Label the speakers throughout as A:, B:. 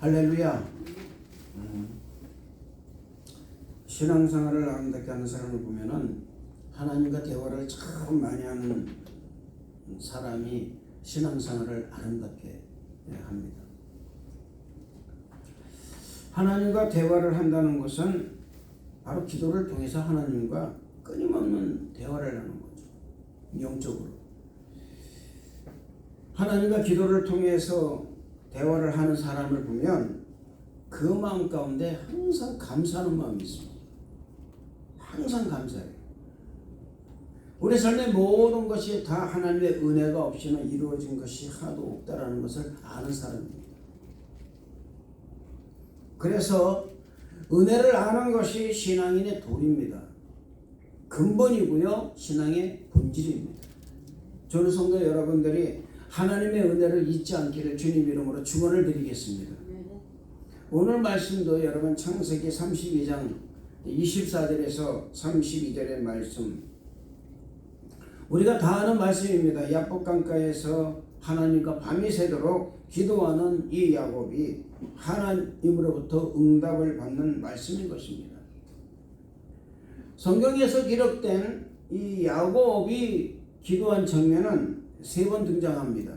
A: 할렐루야. 신앙생활을 아름답게 하는 사람을 보면은 하나님과 대화를 참 많이 하는 사람이 신앙생활을 아름답게 합니다. 하나님과 대화를 한다는 것은 바로 기도를 통해서 하나님과 끊임없는 대화를 하는 거죠. 영적으로. 하나님과 기도를 통해서 대화를 하는 사람을 보면 그 마음 가운데 항상 감사하는 마음이 있습니다. 항상 감사해요. 우리 삶의 모든 것이 다 하나님의 은혜가 없이는 이루어진 것이 하나도 없다라는 것을 아는 사람입니다. 그래서 은혜를 아는 것이 신앙인의 도리입니다. 근본이고요. 신앙의 본질입니다. 저는 성도 여러분들이 하나님의 은혜를 잊지 않기를 주님 이름으로 축원을 드리겠습니다. 오늘 말씀도 여러분 창세기 32장 24절에서 32절의 말씀, 우리가 다 아는 말씀입니다. 야복 강가에서 하나님과 밤이 새도록 기도하는 이 야곱이 하나님으로부터 응답을 받는 말씀인 것입니다. 성경에서 기록된 이 야곱이 기도한 장면은 3번 등장합니다.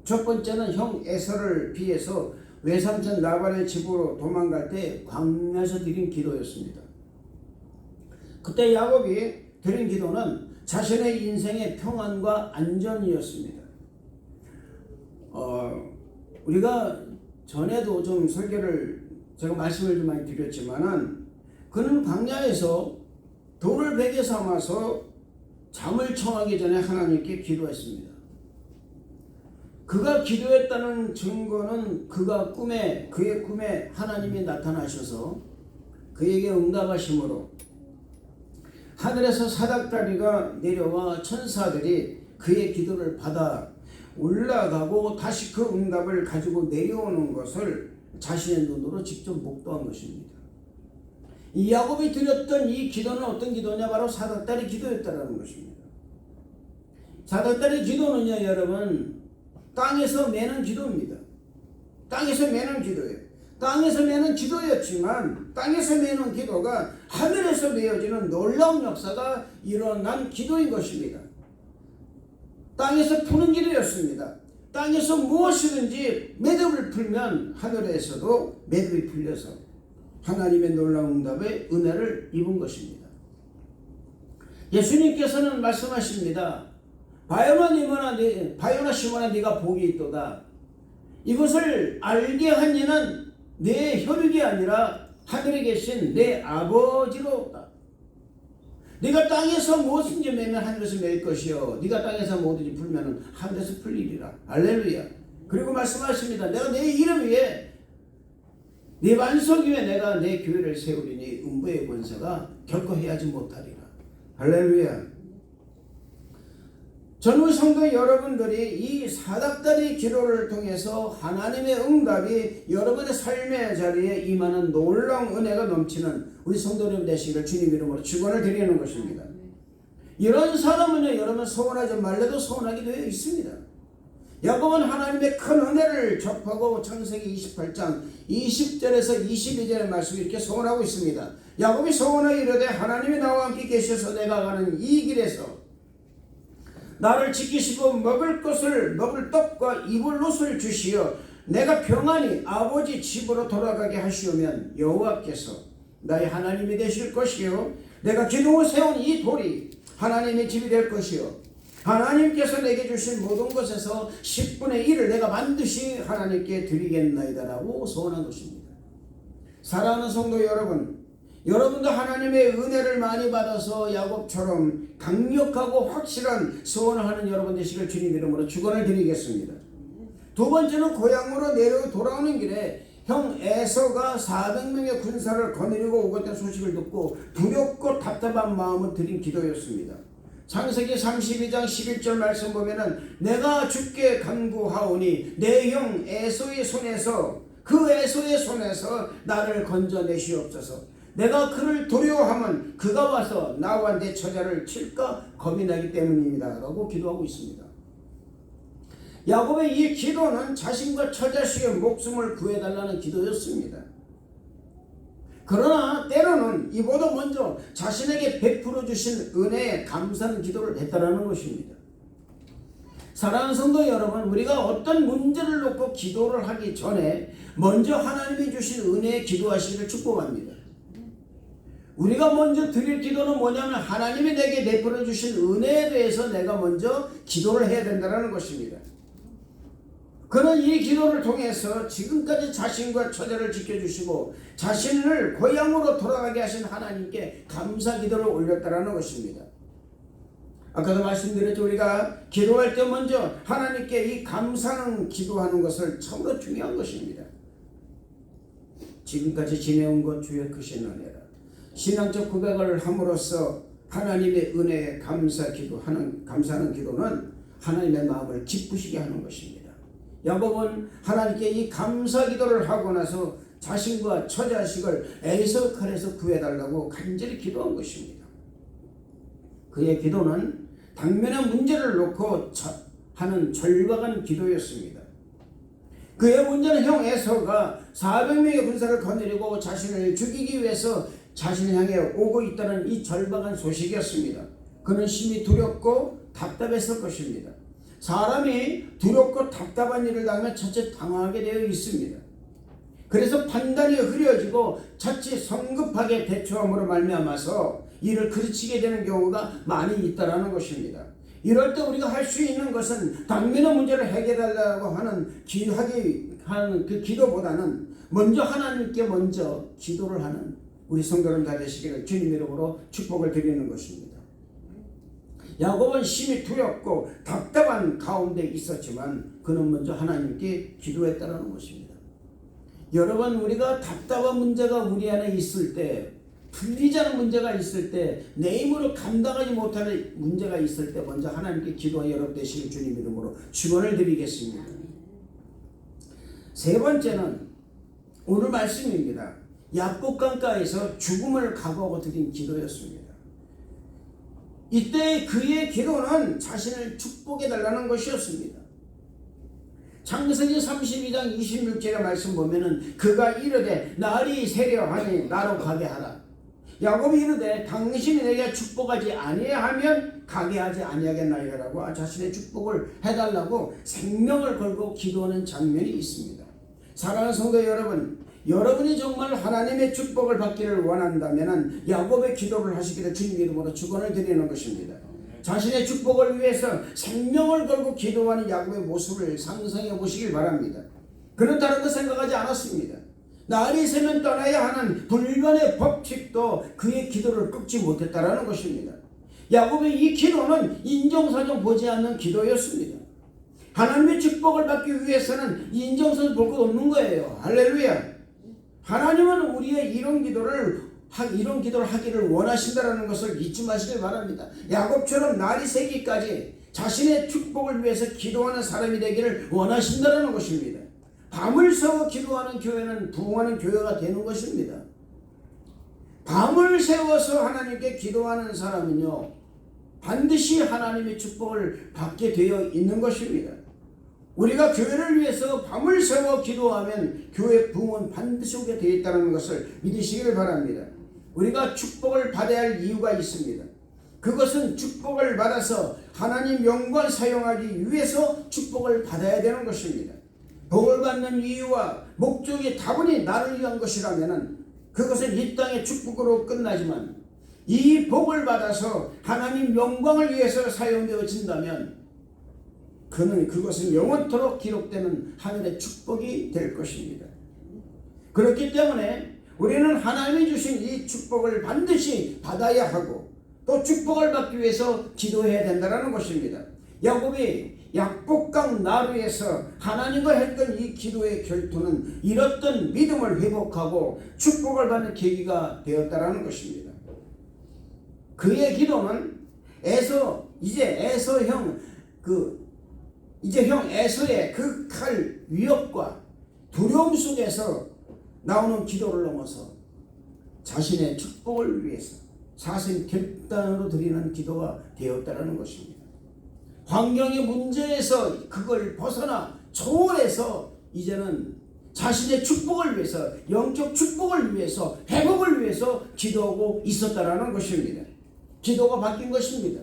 A: 첫 번째는 형 에서를 피해서 외삼촌 라반의 집으로 도망갈 때 광야에서 드린 기도였습니다. 그때 야곱이 드린 기도는 자신의 인생의 평안과 안전이었습니다. 우리가 전에도 좀 설교를 제가 말씀을 좀 많이 드렸지만은 그는 광야에서 돌을 베개 삼아서 잠을 청하기 전에 하나님께 기도했습니다. 그가 기도했다는 증거는 그의 꿈에 하나님이 나타나셔서 그에게 응답하심으로 하늘에서 사닥다리가 내려와 천사들이 그의 기도를 받아 올라가고 다시 그 응답을 가지고 내려오는 것을 자신의 눈으로 직접 목도한 것입니다. 이 야곱이 드렸던 이 기도는 어떤 기도냐? 바로 사닥다리 기도였다는 것입니다. 사닥다리 기도는요, 여러분, 땅에서 매는 기도입니다. 땅에서 매는 기도예요. 땅에서 매는 기도였지만 땅에서 매는 기도가 하늘에서 메어지는 놀라운 역사가 일어난 기도인 것입니다. 땅에서 푸는 기도였습니다. 땅에서 무엇이든지 매듭을 풀면 하늘에서도 매듭이 풀려서 하나님의 놀라운 응답의 은혜를 입은 것입니다. 예수님께서는 말씀하십니다. 바요나 시몬아 네가 복이 있도다. 이것을 알게 한 이는 내 혈육이 아니라 하늘에 계신 내 아버지로다. 네가 땅에서 무엇인지 매면 하늘에서 맬 것이요 네가 땅에서 뭐든지 풀면 하늘에서 풀리리라. 할렐루야. 그리고 말씀하십니다. 내가 내 이름 위에 네 반석 위에 내가 내 교회를 세우리니 음부의 권세가 결코 해하지 못하리라. 할렐루야. 젊은 성도 여러분들이 이 사닥다리 기도를 통해서 하나님의 응답이 여러분의 삶의 자리에 임하는 놀라운 은혜가 넘치는 우리 성도 여러분 되시기를 주님 이름으로 축원을 드리는 것입니다. 이런 사람은요, 여러분 소원하지 말래도 소원하게 되어 있습니다. 야곱은 하나님의 큰 은혜를 접하고 창세기 28장 20절에서 22절의 말씀을 이렇게 소원하고 있습니다. 야곱이 소원하여 이르되 하나님이 나와 함께 계셔서 내가 가는 이 길에서 나를 지키시고 먹을 떡과 입을 옷을 주시어 내가 평안히 아버지 집으로 돌아가게 하시오면 여호와께서 나의 하나님이 되실 것이요 내가 기둥을 세운 이 돌이 하나님의 집이 될 것이요 하나님께서 내게 주신 모든 것에서 10분의 1을 내가 반드시 하나님께 드리겠나이다 라고 소원한 것입니다. 사랑하는 성도 여러분, 여러분도 하나님의 은혜를 많이 받아서 야곱처럼 강력하고 확실한 소원을 하는 여러분 되시길 주님 이름으로 축원을 드리겠습니다. 두 번째는 고향으로 내려 돌아오는 길에 형 에서가 400명의 군사를 거느리고 오겠다는 소식을 듣고 두렵고 답답한 마음을 드린 기도였습니다. 창세기 32장 11절 말씀 보면은 내가 주께 간구하오니 내 형 에서의 손에서 그 에서의 손에서 나를 건져내시옵소서. 내가 그를 두려워하면 그가 와서 나와 내 처자를 칠까 겁이 나기 때문입니다 라고 기도하고 있습니다. 야곱의 이 기도는 자신과 처자식의 목숨을 구해달라는 기도였습니다. 그러나 때로는 이보다 먼저 자신에게 베풀어 주신 은혜에 감사하는 기도를 했다라는 것입니다. 사랑하는 성도 여러분, 우리가 어떤 문제를 놓고 기도를 하기 전에 먼저 하나님이 주신 은혜에 기도하시기를 축복합니다. 우리가 먼저 드릴 기도는 뭐냐면 하나님이 내게 베풀어 주신 은혜에 대해서 내가 먼저 기도를 해야 된다는 것입니다. 그는 이 기도를 통해서 지금까지 자신과 처자를 지켜주시고 자신을 고향으로 돌아가게 하신 하나님께 감사 기도를 올렸다는 것입니다. 아까도 말씀드렸죠. 우리가 기도할 때 먼저 하나님께 이 감사하는 기도하는 것을 참으로 중요한 것입니다. 지금까지 지내온 것 주의 크신 은혜라. 신앙적 고백을 함으로써 하나님의 은혜에 감사하는 기도는 하나님의 마음을 기쁘시게 하는 것입니다. 야곱은 하나님께 이 감사 기도를 하고 나서 자신과 처자식을 에서 칼에서 구해달라고 간절히 기도한 것입니다. 그의 기도는 당면의 문제를 놓고 하는 절박한 기도였습니다. 그의 문제는 형 에서가 400명의 군사를 거느리고 자신을 죽이기 위해서 자신을 향해 오고 있다는 이 절박한 소식이었습니다. 그는 심히 두렵고 답답했을 것입니다. 사람이 두렵고 답답한 일을 당하면 자칫 당하게 되어 있습니다. 그래서 판단이 흐려지고 자칫 성급하게 대처함으로 말미암아서 일을 그르치게 되는 경우가 많이 있다라는 것입니다. 이럴 때 우리가 할 수 있는 것은 당면의 문제를 해결하려고 하는 그 기도보다는 먼저 하나님께 먼저 기도를 하는 우리 성도님 다 되시기를 주님 이름으로 축복을 드리는 것입니다. 야곱은 심히 두렵고 답답한 가운데 있었지만 그는 먼저 하나님께 기도했다는 것입니다. 여러분, 우리가 답답한 문제가 우리 안에 있을 때, 풀리지 않은 문제가 있을 때, 내 힘으로 감당하지 못하는 문제가 있을 때 먼저 하나님께 기도하 여러분 되시길 주님 이름으로 축원을 드리겠습니다. 세 번째는 오늘 말씀입니다. 야복강가에서 죽음을 각오하고 드린 기도였습니다. 이때 그의 기도는 자신을 축복해달라는 것이었습니다. 창세기 32장 26절의 말씀 보면은 그가 이르되 날이 새려하니 나로 가게 하라. 야곱이 이르되 당신이 내게 축복하지 아니하면 가게 하지 아니하겠나이라고 자신의 축복을 해달라고 생명을 걸고 기도하는 장면이 있습니다. 사랑하는 성도 여러분, 여러분이 정말 하나님의 축복을 받기를 원한다면 야곱의 기도를 하시기를 주님 이름으로 축원을 드리는 것입니다. 자신의 축복을 위해서 생명을 걸고 기도하는 야곱의 모습을 상상해 보시길 바랍니다. 그는 다른 거 생각하지 않았습니다. 날이 새면 떠나야 하는 불변의 법칙도 그의 기도를 꺾지 못했다라는 것입니다. 야곱의 이 기도는 인정사정 보지 않는 기도였습니다. 하나님의 축복을 받기 위해서는 인정사정 볼 것 없는 거예요. 할렐루야. 하나님은 우리의 이런 기도를 하기를 원하신다는 것을 잊지 마시길 바랍니다. 야곱처럼 날이 새기까지 자신의 축복을 위해서 기도하는 사람이 되기를 원하신다는 것입니다. 밤을 새워 기도하는 교회는 부흥하는 교회가 되는 것입니다. 밤을 새워서 하나님께 기도하는 사람은요, 반드시 하나님의 축복을 받게 되어 있는 것입니다. 우리가 교회를 위해서 밤을 새워 기도하면 교회 부흥은 반드시 오게 되어 있다는 것을 믿으시기를 바랍니다. 우리가 축복을 받아야 할 이유가 있습니다. 그것은 축복을 받아서 하나님 영광 사용하기 위해서 축복을 받아야 되는 것입니다. 복을 받는 이유와 목적이 다분히 나를 위한 것이라면 그것은 이 땅의 축복으로 끝나지만 이 복을 받아서 하나님 영광을 위해서 사용되어진다면 그것은 영원토록 기록되는 하늘의 축복이 될 것입니다. 그렇기 때문에 우리는 하나님이 주신 이 축복을 반드시 받아야 하고 또 축복을 받기 위해서 기도해야 된다는 것입니다. 야곱이 약복강 나루에서 하나님과 했던 이 기도의 결투는 잃었던 믿음을 회복하고 축복을 받는 계기가 되었다는 것입니다. 그의 기도는 이제 형 에서의 그 칼 위협과 두려움 속에서 나오는 기도를 넘어서 자신의 축복을 위해서 사실 결단으로 드리는 기도가 되었다는 것입니다. 환경의 문제에서 그걸 벗어나 초월해서 이제는 자신의 축복을 위해서, 영적 축복을 위해서, 회복을 위해서 기도하고 있었다라는 것입니다. 기도가 바뀐 것입니다.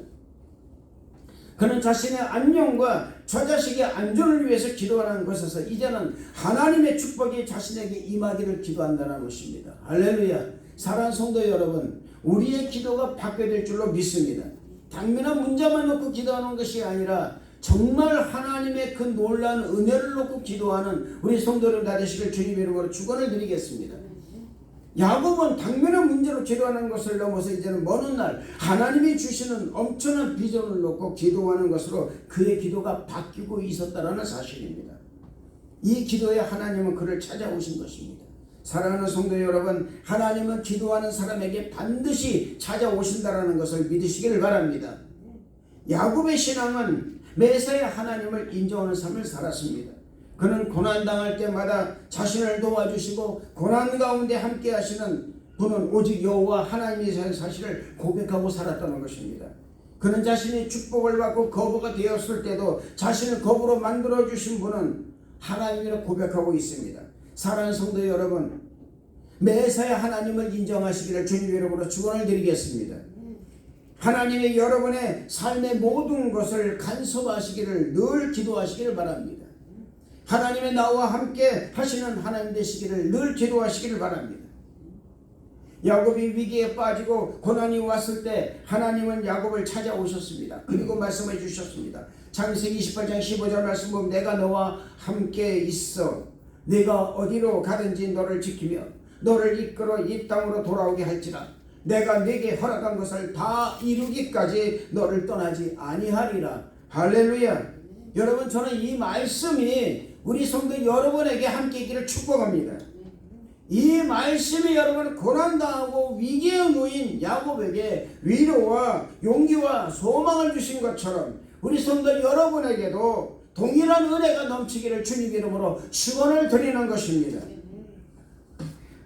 A: 그는 자신의 안녕과 저 자식의 안전을 위해서 기도하는 것에서 이제는 하나님의 축복이 자신에게 임하기를 기도한다는 것입니다. 할렐루야. 사랑하는 성도 여러분, 우리의 기도가 바뀌어야 될 줄로 믿습니다. 당면한 문제만 놓고 기도하는 것이 아니라 정말 하나님의 그 놀라운 은혜를 놓고 기도하는 우리 성도 여러분 다 되시길 주님의 이름으로 축원을 드리겠습니다. 야곱은 당면한 문제로 기도하는 것을 넘어서 이제는 먼 훗날 하나님이 주시는 엄청난 비전을 놓고 기도하는 것으로 그의 기도가 바뀌고 있었다는 사실입니다. 이 기도에 하나님은 그를 찾아오신 것입니다. 사랑하는 성도 여러분, 하나님은 기도하는 사람에게 반드시 찾아오신다는 것을 믿으시기를 바랍니다. 야곱의 신앙은 매사에 하나님을 인정하는 삶을 살았습니다. 그는 고난당할 때마다 자신을 도와주시고 고난 가운데 함께 하시는 분은 오직 여호와 하나님이라는 사실을 고백하고 살았다는 것입니다. 그는 자신이 축복을 받고 거부가 되었을 때도 자신을 거부로 만들어주신 분은 하나님이라 고백하고 있습니다. 사랑하는 성도 여러분, 매사에 하나님을 인정하시기를 주님의 이름으로 축원을 드리겠습니다. 하나님의 여러분의 삶의 모든 것을 간섭하시기를 늘 기도하시기를 바랍니다. 하나님의 나와 함께 하시는 하나님 되시기를 늘 기도하시기를 바랍니다. 야곱이 위기에 빠지고 고난이 왔을 때 하나님은 야곱을 찾아오셨습니다. 그리고 말씀해 주셨습니다. 창세기 28장 15절 말씀 보면 내가 너와 함께 있어 네가 어디로 가든지 너를 지키며 너를 이끌어 이 땅으로 돌아오게 할지라 내가 네게 허락한 것을 다 이루기까지 너를 떠나지 아니하리라. 할렐루야. 여러분, 저는 이 말씀이 우리 성도 여러분에게 함께 있기를 축복합니다. 이 말씀이 여러분 고난당하고 위기에 놓인 야곱에게 위로와 용기와 소망을 주신 것처럼 우리 성도 여러분에게도 동일한 은혜가 넘치기를 주님 이름으로 축원을 드리는 것입니다.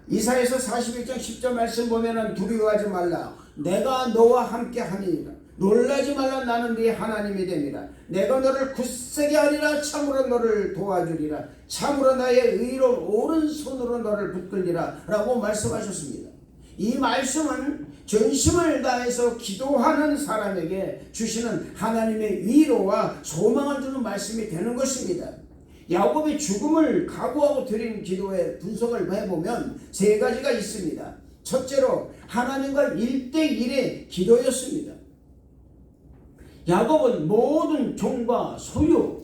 A: 이사야서 41장 10절 말씀 보면은 두려워하지 말라 내가 너와 함께 하니라 놀라지 말라 나는 네 하나님이 됩니다. 내가 너를 굳세게 하리라 참으로 너를 도와주리라 참으로 나의 의로운 오른손으로 너를 붙들리라 라고 말씀하셨습니다. 이 말씀은 전심을 다해서 기도하는 사람에게 주시는 하나님의 위로와 소망을 주는 말씀이 되는 것입니다. 야곱이 죽음을 각오하고 드린 기도의 분석을 해보면 세 가지가 있습니다. 첫째로 하나님과 1대1의 기도였습니다. 야곱은 모든 종과 소유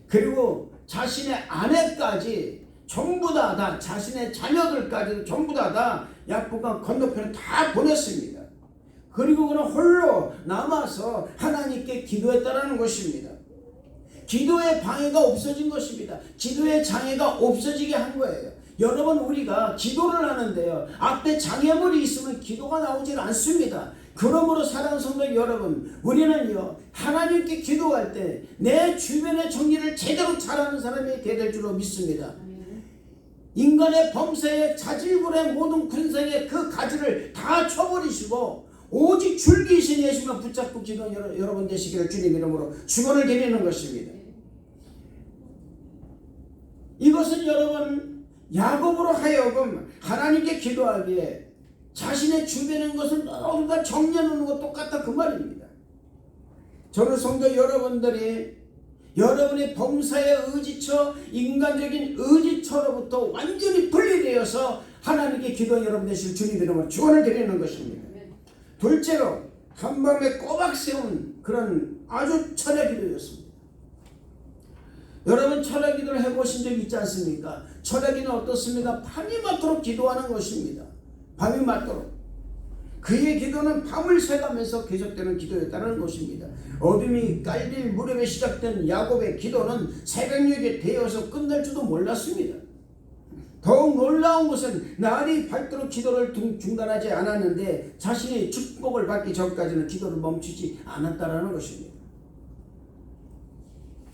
A: 그리고 자신의 아내까지 전부 다 자신의 자녀들까지도 전부 다 야곱과 건너편에 다 보냈습니다. 그리고 그는 홀로 남아서 하나님께 기도했다라는 것입니다. 기도의 방해가 없어진 것입니다. 기도의 장애가 없어지게 한 거예요. 여러분, 우리가 기도를 하는데요, 앞에 장애물이 있으면 기도가 나오질 않습니다. 그러므로 사랑하는 성도 여러분, 우리는요 하나님께 기도할 때 내 주변의 정리를 제대로 잘하는 사람이 되어야 될 줄로 믿습니다. 인간의 범사의 자질구레의 모든 군생의 그 가지를 다 쳐버리시고 오직 줄기이신 예수만 붙잡고 기도하는 여러분 되시기를 주님 이름으로 축원을 드리는 것입니다. 이것은 여러분 야곱으로 하여금 하나님께 기도하기에 자신의 주변의 것을 모두 다 정리해놓는 것 똑같다 그 말입니다. 저는 성도 여러분들이 여러분의 범사에 의지처 인간적인 의지처로부터 완전히 분리되어서 하나님께 기도한 여러분 되실 주님 이름으로 축원을 드리는 것입니다. 둘째로 한밤에 꼬박 세운 그런 아주 철야 기도였습니다. 여러분 철야 기도를 해보신 적 있지 않습니까? 철야 기도는 어떻습니까? 밤이 맞도록 기도하는 것입니다. 밤이 맞도록. 그의 기도는 밤을 새가면서 계속되는 기도였다는 것입니다. 어둠이 깔릴 무렵에 시작된 야곱의 기도는 새벽녘에 되어서 끝날 줄도 몰랐습니다. 더욱 놀라운 것은 날이 밝도록 기도를 중단하지 않았는데 자신이 축복을 받기 전까지는 기도를 멈추지 않았다는 것입니다.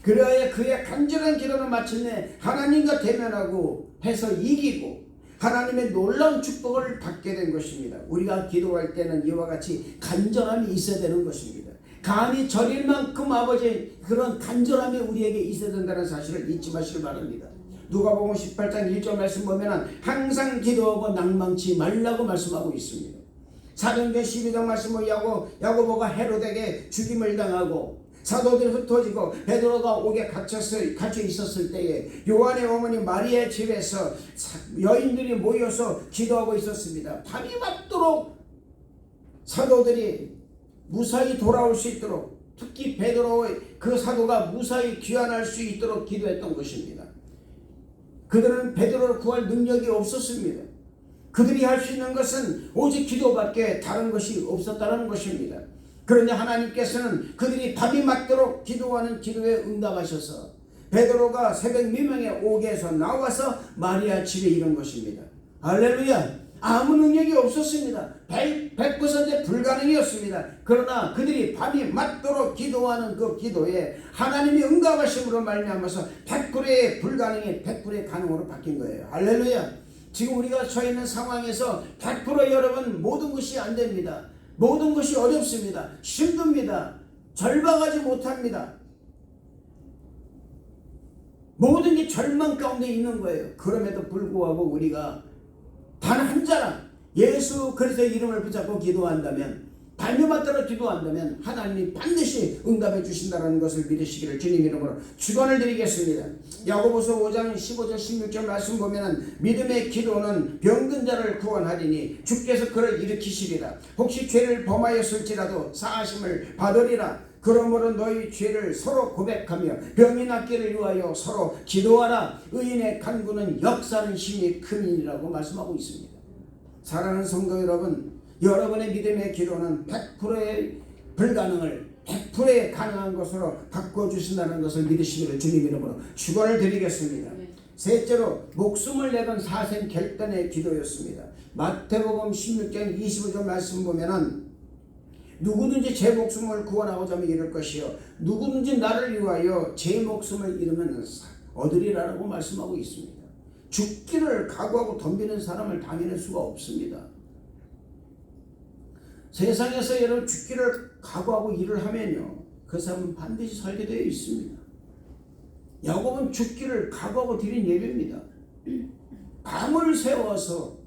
A: 그래야 그의 간절한 기도는 마침내 하나님과 대면하고 해서 이기고 하나님의 놀라운 축복을 받게 된 것입니다. 우리가 기도할 때는 이와 같이 간절함이 있어야 되는 것입니다. 감히 저릴 만큼 아버지 그런 간절함이 우리에게 있어야 된다는 사실을 잊지 마시길 바랍니다. 누가복음 18장 1절 말씀 보면은 항상 기도하고 낭망치 말라고 말씀하고 있습니다. 사도행전 12장 말씀 보면 야고보가 헤로데에게 죽임을 당하고 사도들이 흩어지고 베드로가 옥에 갇혀 있었을 때에 요한의 어머니 마리아의 집에서 여인들이 모여서 기도하고 있었습니다. 밤이 맞도록 사도들이 무사히 돌아올 수 있도록, 특히 베드로의 그 사도가 무사히 귀환할 수 있도록 기도했던 것입니다. 그들은 베드로를 구할 능력이 없었습니다. 그들이 할 수 있는 것은 오직 기도밖에 다른 것이 없었다는 것입니다. 그런데 하나님께서는 그들이 밤이 맞도록 기도하는 기도에 응답하셔서 베드로가 새벽 미명에 옥에서 나와서 마리아 집에 이른 것입니다. 할렐루야! 아무 능력이 없었습니다. 100% 불가능이었습니다. 그러나 그들이 밤이 맞도록 기도하는 그 기도에 하나님이 응답하심으로 말미암아서 100%의 불가능이 100%의 가능으로 바뀐 거예요. 할렐루야! 지금 우리가 처해 있는 상황에서 100% 여러분 모든 것이 안 됩니다. 모든 것이 어렵습니다. 힘듭니다. 절박하지 못합니다. 모든 게 절망 가운데 있는 거예요. 그럼에도 불구하고 우리가 단 한 자랑 예수 그리스도의 이름을 붙잡고 기도한다면, 밤이 맞도록 기도한다면 하나님이 반드시 응답해 주신다는 것을 믿으시기를 주님 이름으로 축원을 드리겠습니다. 야고보서 5장 15절 16절 말씀 보면은 믿음의 기도는 병든 자를 구원하리니 주께서 그를 일으키시리라. 혹시 죄를 범하였을지라도 사하심을 받으리라. 그러므로 너희 죄를 서로 고백하며 병이 낫기를 위하여 서로 기도하라. 의인의 간구는 역사는 힘이 큼이라고 말씀하고 있습니다. 사랑하는 성도 여러분, 여러분의 믿음의 기도는 100%의 불가능을 100%의 가능한 것으로 바꿔주신다는 것을 믿으시기를 주님 이름으로 축원을 드리겠습니다. 셋째로 목숨을 내건 사생 결단의 기도였습니다. 마태복음 16장 25절 말씀 보면은 누구든지 제 목숨을 구원하고자 하면 이룰 것이요 누구든지 나를 위하여 제 목숨을 잃으면 얻으리라고 말씀하고 있습니다. 죽기를 각오하고 덤비는 사람을 당해낼 수가 없습니다. 세상에서 여러분 죽기를 각오하고 일을 하면요 그 사람은 반드시 살게 되어 있습니다. 야곱은 죽기를 각오하고 드린 예배입니다. 밤을 세워서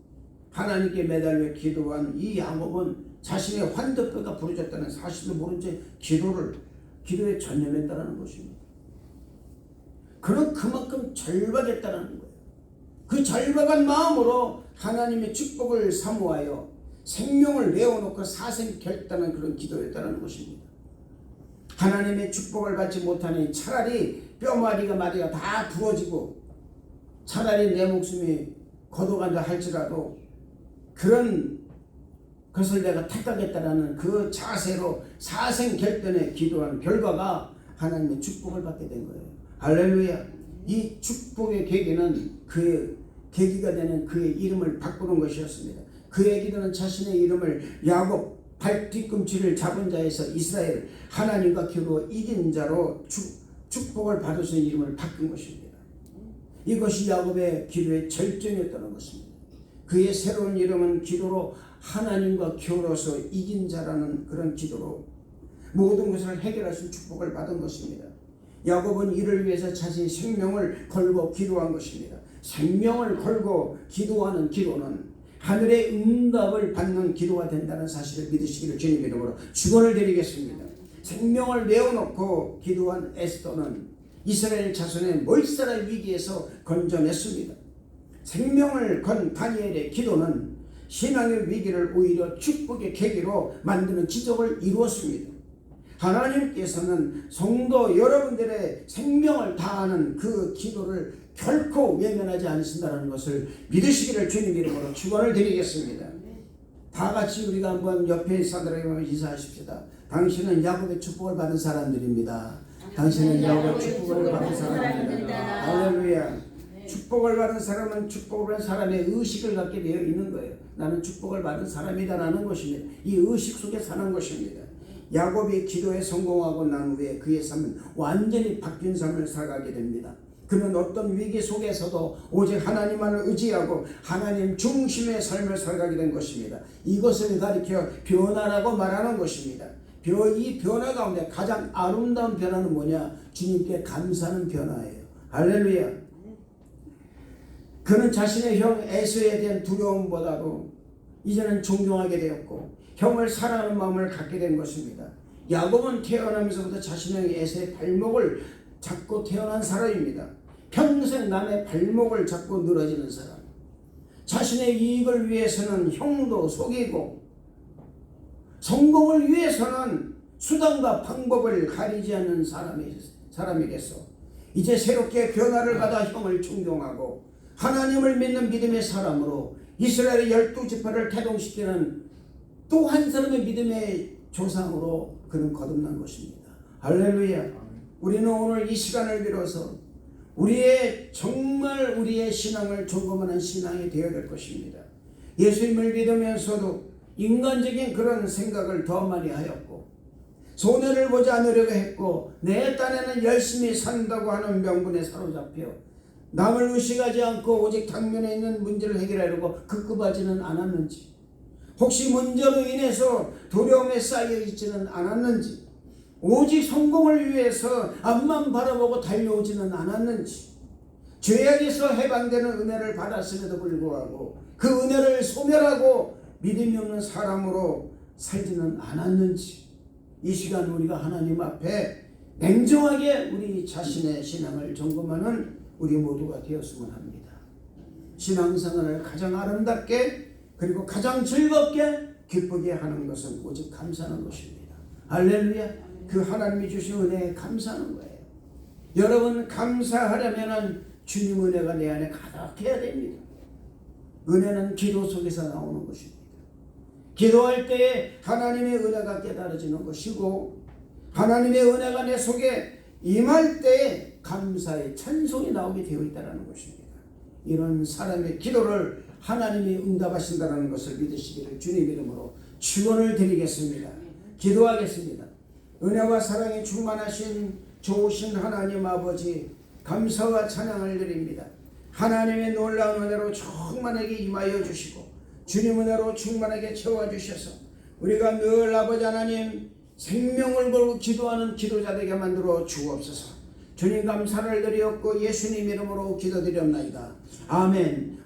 A: 하나님께 매달려 기도한 이 야곱은 자신의 환덕뼈가 부러졌다는 사실을 모른 채 기도에 전념했다는 것입니다. 그는 그만큼 절박했다는 거예요. 그 절박한 마음으로 하나님의 축복을 사모하여 생명을 내어놓고 사생 결단한 그런 기도였다는 것입니다. 하나님의 축복을 받지 못하니 차라리 뼈마디가 다 부러지고 차라리 내 목숨이 걷어간다 할지라도 그런 것을 내가 택하겠다라는 그 자세로 사생 결단에 기도한 결과가 하나님의 축복을 받게 된 거예요. 할렐루야! 이 축복의 계기는 그 계기가 되는 그의 이름을 바꾸는 것이었습니다. 그의 기도는 자신의 이름을 야곱 발뒤꿈치를 잡은 자에서 이스라엘 하나님과 기도 이긴 자로 축복을 받을 수 있는 이름을 바꾼 것입니다. 이것이 야곱의 기도의 절정이었다는 것입니다. 그의 새로운 이름은 기도로 하나님과 겨루어서 이긴 자라는 그런 기도로 모든 것을 해결할 수 있는 축복을 받은 것입니다. 야곱은 이를 위해서 자신의 생명을 걸고 기도한 것입니다. 생명을 걸고 기도하는 기도는 하늘의 응답을 받는 기도가 된다는 사실을 믿으시기를 주님 이름으로 축원을 드리겠습니다. 생명을 내어놓고 기도한 에스더는 이스라엘 자손의 몰살의 위기에서 건져냈습니다. 생명을 건 다니엘의 기도는 신앙의 위기를 오히려 축복의 계기로 만드는 기적을 이루었습니다. 하나님께서는 성도 여러분들의 생명을 다하는 그 기도를 결코 외면하지 않으신다는 것을 믿으시기를 주님 이름으로 축원을 드리겠습니다. 다 같이 우리가 한번 옆에 있는 사람들에게 인사하십시다. 당신은 야곱의 축복을 받은 사람들입니다. 당신은 야곱의 축복을 받은 사람들입니다. 할렐루야. 축복을 받은 사람은 축복을 받은 사람의 의식을 갖게 되어 있는 거예요. 나는 축복을 받은 사람이다라는 것입니다. 이 의식 속에 사는 것입니다. 야곱이 기도에 성공하고 난 후에 그의 삶은 완전히 바뀐 삶을 살아가게 됩니다. 그는 어떤 위기 속에서도 오직 하나님만을 의지하고 하나님 중심의 삶을 살아가게 된 것입니다. 이것을 가리켜 변화라고 말하는 것입니다. 이 변화 가운데 가장 아름다운 변화는 뭐냐? 주님께 감사하는 변화예요. 할렐루야. 그는 자신의 형 에서에 대한 두려움보다도 이제는 존경하게 되었고 형을 사랑하는 마음을 갖게 된 것입니다. 야곱은 태어나면서부터 자신의 형 에서의 발목을 잡고 태어난 사람입니다. 평생 남의 발목을 잡고 늘어지는 사람. 자신의 이익을 위해서는 형도 속이고 성공을 위해서는 수단과 방법을 가리지 않는 사람이겠어. 이제 새롭게 변화를 받아 형을 존경하고 하나님을 믿는 믿음의 사람으로 이스라엘의 12지파를 태동시키는 또 한 사람의 믿음의 조상으로 그는 거듭난 것입니다. 할렐루야. 우리는 오늘 이 시간을 빌어서 정말 우리의 신앙을 점검하는 신앙이 되어야 될 것입니다. 예수님을 믿으면서도 인간적인 그런 생각을 더 많이 하였고 손해를 보지 않으려고 했고 내 딴에는 열심히 산다고 하는 명분에 사로잡혀 남을 의식하지 않고 오직 당면에 있는 문제를 해결하려고 급급하지는 않았는지, 혹시 문제로 인해서 두려움에 쌓여 있지는 않았는지, 오직 성공을 위해서 앞만 바라보고 달려오지는 않았는지, 죄악에서 해방되는 은혜를 받았음에도 불구하고 그 은혜를 소멸하고 믿음이 없는 사람으로 살지는 않았는지, 이 시간 우리가 하나님 앞에 냉정하게 우리 자신의 신앙을 점검하는 우리 모두가 되었으면 합니다. 신앙생활을 가장 아름답게 그리고 가장 즐겁게 기쁘게 하는 것은 오직 감사하는 것입니다. 할렐루야. 그 하나님이 주신 은혜에 감사하는 거예요. 여러분, 감사하려면 주님 은혜가 내 안에 가득해야 됩니다. 은혜는 기도 속에서 나오는 것입니다. 기도할 때에 하나님의 은혜가 깨달아지는 것이고 하나님의 은혜가 내 속에 임할 때에 감사의 찬송이 나오게 되어 있다는 것입니다. 이런 사람의 기도를 하나님이 응답하신다는 것을 믿으시기를 주님 이름으로 축원을 드리겠습니다. 기도하겠습니다. 은혜와 사랑이 충만하신 좋으신 하나님 아버지, 감사와 찬양을 드립니다. 하나님의 놀라운 은혜로 충만하게 임하여 주시고 주님 은혜로 충만하게 채워주셔서 우리가 늘 아버지 하나님 생명을 걸고 기도하는 기도자되게 만들어 주옵소서. 주님 감사를 드리옵고 예수님 이름으로 기도드렸나이다. 아멘.